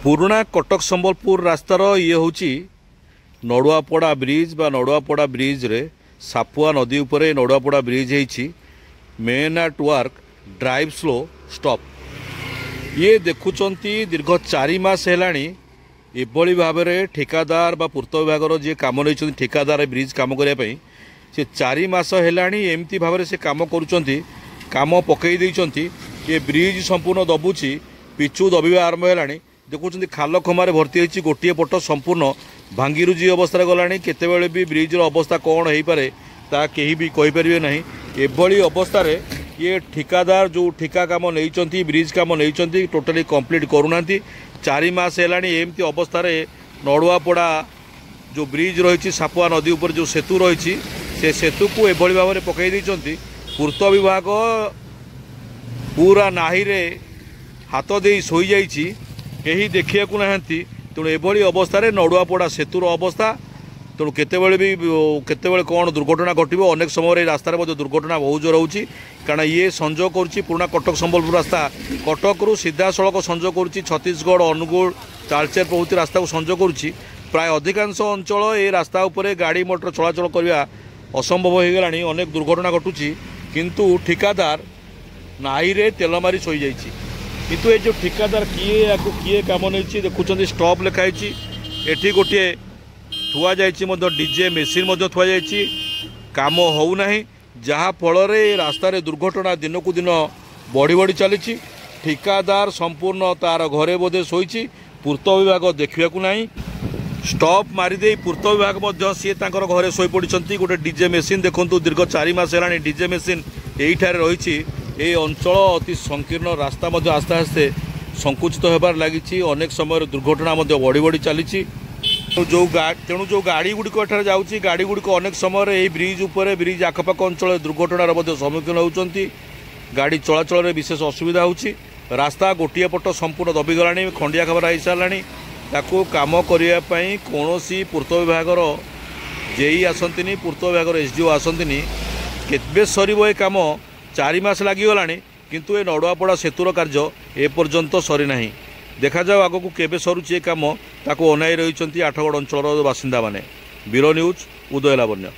पुराणा कटक संबलपुर रास्तार ये हूँ नड़ुआपड़ा ब्रिज बा नड़ुआपड़ा ब्रिज रे सापुआ नदी उपरे नड़ुआपड़ा ब्रिज है main at work drive slow stop ये देखुंट दीर्घ 4 मास है एभली भाव में ठेकादार बा पूर्त विभाग जी कम नहीं ठेकादार ब्रिज कम करने से 4 मास है एमती भाव से कम कम पकई ये ब्रिज संपूर्ण दबुची पिचु दबिवा आरंभ है देखुं खाल खमारे भर्ती होती गोटे पट संपूर्ण भांगी रुजी अवस्था गला केतबेले भी ब्रिजर अवस्था कौन हो पारे ता कहीं भी कहींपारे ना एभली अवस्था ये ठिकादार जो ठिका काम नहीं ब्रिज काम नहीं टोटाली कंप्लीट करूना 4 मास है एमती अवस्था नड़ुआपड़ा जो ब्रिज रही सापुआ नदी उपर जो सेतु रही से सेतु को एभली भाव में पकई पूर्त विभाग पूरा नाही रे हाथ दे शोई जाइछि कहीं देखिया ना तेणु एभली अवस्था नड़ुआपड़ा सेतुर अवस्था तेणु केतबेले कौन दुर्घटना घटो अनेक समय रास्तार दुर्घटना बहुत जोर होची कारण ये संजोग करुच्ची पुराना कटक संबलपुर रास्ता कटक रु सीधा सड़क संजोग करुच्ची छत्तीसगढ़ अनुगुल तालचेर प्रभृति रास्ता को संजोग करुच्ची प्राय अधिकांश अंचल ये रास्ता उपरे गाड़ी मोटर चलाचल करवा असंभव हो गला अनेक दुर्घटना घटुची किंतु ठिकादार नाई रे तेल मारी शोई जाइछि किंतु ये जो ठिकादार किए काम नहीं देखुं स्टॉप लिखाई एठी गोटे थुआ जाइए डीजे मेसीन थुआ जाइए काम होना जहाँ फल रास्तार दुर्घटना दिन को दिन बढ़ी बढ़ी चली ठिकादार संपूर्ण तार घरे बोधे शोची पूर्त विभाग देखा ना स्टॉप मारिदे पूर्त विभाग सी घरे शोई पड़ी गोटे डीजे मेसीन देखूँ दीर्घ 4 मास है डीजे मेसीन यहीठार रही ये अंचल अति संकीर्ण रास्ता आस्ते आस्ते संकुचित होबार लगी अनेक समय दुर्घटना बढ़ी बढ़ी चली तेणु जो गाड़ी गुड़िक एठार जाऊँगी गाड़ी गुड़िक अनेक समय ये ब्रिज उपर ब्रिज आखपाख अंचल दुर्घटनार सम्मुखीन होती गाड़ी चलाचल में विशेष असुविधा होची रास्ता गोटे पट संपूर्ण दबिगला खंडिया खबर हो सारा ताकू काम करने कौन पूर्त विभाग जेई आसती पूर्त विभाग एसडीओ आसती केतबे सरीब ये कम 4 मास लगिगला किंतु ये नड़ुआपड़ा सेतुर कार्य एपर्यंत सरी ना देखा जाओ आग को केबे सरुची काम ताको अनाई रही 8गड़ अंचल बासिंदा माने। ब्यूरो न्यूज उदय लावण्य।